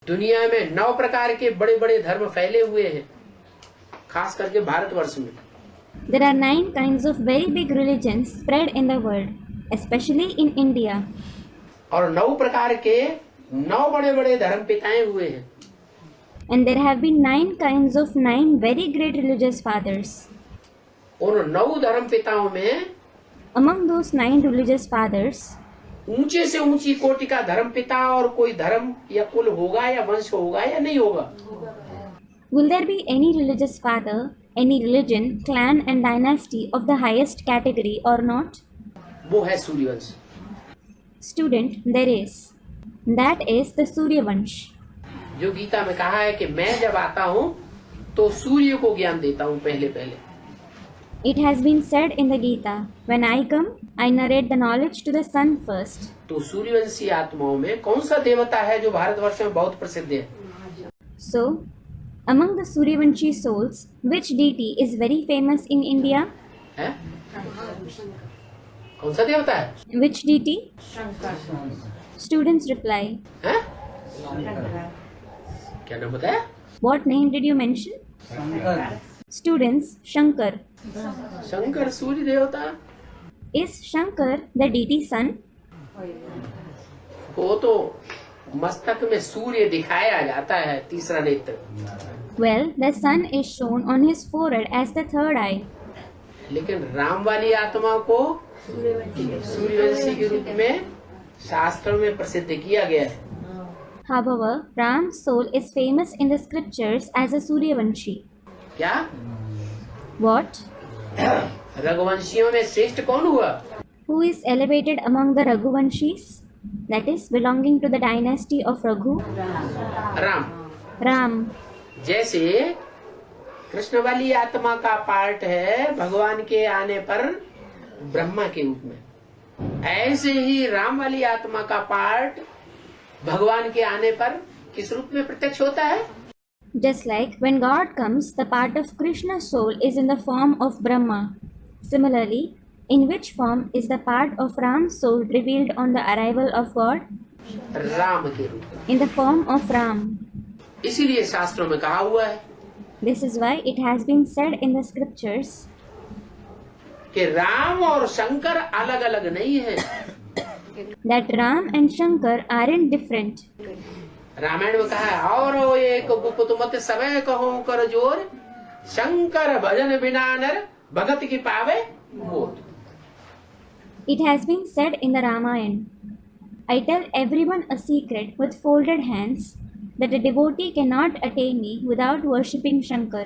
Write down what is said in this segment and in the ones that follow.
दुनिया में 9 प्रकार के बड़े बड़े धर्म फैले हुए हैं, खास करके भारतवर्ष में। There are 9 kinds of very big religions spread in the world, especially in India. और 9 प्रकार के 9 बड़े बड़े धर्म पिताएं हुए हैं। And there have been 9 kinds of 9 very great religious fathers. उन 9 धर्म पिताओं में Among those 9 religious fathers, ऊंचे से ऊंची कोटि का धर्म पिता और कोई धर्म या कुल होगा या वंश होगा या नहीं होगा? will there be any religious father, any religion, clan and dynasty of the highest category or not? वो है Suryavansh. Student, there is. That is the Suryavansh. जो गीता में कहा है कि मैं जब आता हूँ तो सूर्य को ज्ञान देता हूँ पहले। It has been said in the Gita, when I come, I narrate the knowledge to the sun first. तो सूर्यवंशी आत्माओं में कौन सा देवता है जो भारतवर्ष में बहुत प्रसिद्ध है? So, among the Suryavanshi souls, which deity is very famous in India? है? कौन सा देवता है? Which deity? Students reply. है? क्या नाम बताया? What name did you mention? Students, Shankar. Shankar सूर्य देवता। Is Shankar the deity sun? वो तो मस्तक में सूर्य दिखाया जाता है, तीसरा नेत्र। Well, the sun is shown on his forehead as the third eye. लेकिन राम वाली आत्मा को सूर्यवंशी के रूप में शास्त्रों में प्रसिद्ध किया गया है। However, Ram's soul is famous in the scriptures as a Suryavanshi. क्या? What? रघुवंशियों में श्रेष्ठ कौन हुआ? Who is elevated among the Raghuvanshis? That is, belonging to the dynasty of Raghu? Ram. Ram. जैसे कृष्ण वाली आत्मा का पार्ट है भगवान के आने पर ब्रह्मा के रूप में, ऐसे ही राम वाली आत्मा का पार्ट भगवान के आने पर किस रूप में प्रत्यक्ष होता है? Just like when God comes, the part of Krishna's soul is in the form of Brahma. Similarly, in which form is the part of Ram's soul revealed on the arrival of God? Ram के रूप में। In the form of Ram. इसीलिए शास्त्रों में कहा हुआ है This is why it has been said in the scriptures कि राम और शंकर अलग अलग नहीं है। that Ram and Shankar aren't different. Ramayan में कहा है और एक गुप्त मत सबे कहो कर जोर, शंकर भजन बिना नर भगत की पावे मोर। It has been said in the Ramayana, I tell everyone a secret with folded hands that a devotee cannot attain me without worshipping Shankar.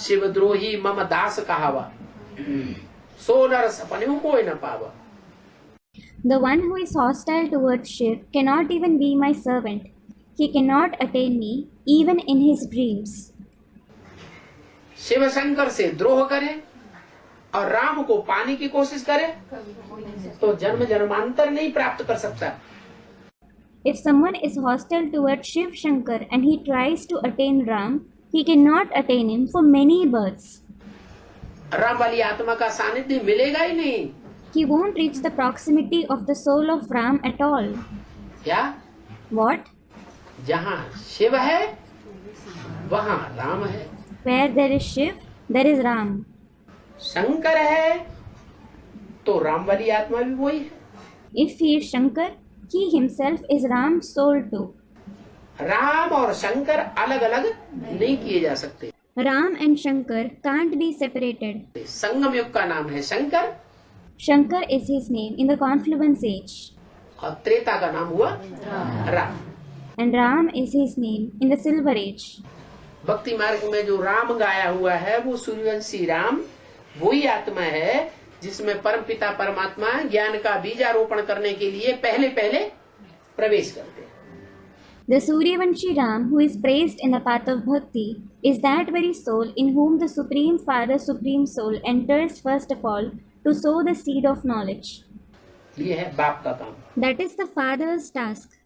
शिवद्रोही मम दास कहावा, सो नर सपने कोई न पावा। The one who is hostile towards Shiv cannot even be my servant. He cannot attain me even in his dreams. Shiv Shankar से द्रोह करे और राम को पाने की कोशिश करे तो जन्म जन्मांतर नहीं प्राप्त कर सकता। If someone is hostile towards Shiv Shankar and he tries to attain Ram, he cannot attain him for many births. Ram वाली आत्मा का सानिध्य मिलेगा ही नहीं। He won't reach the proximity of the soul of Ram at all. क्या? What? जहाँ शिव है वहाँ राम है। Where there is Shiv, there is Ram. Shankar है तो राम वाली आत्मा भी वही है। If he is Shankar, he himself is Ram's soul too. Ram और शंकर अलग अलग नहीं किए जा सकते। Ram and Shankar can't be separated. संगम युग का नाम है Shankar Shankar is his name in the confluence age. और त्रेता का नाम हुआ Ram. And Ram is his name in the silver age. भक्ति मार्ग में जो राम गाया हुआ है वो सूर्यवंशी राम वही आत्मा है जिसमें परमपिता परमात्मा ज्ञान का बीजारोपण करने के लिए पहले पहले प्रवेश करते हैं। The Suryavanshi Ram, who is praised in the path of bhakti, is that very soul in whom the Supreme Father, Supreme Soul enters first of all to sow the seed of knowledge. ये है बाप का काम। That is the Father's task.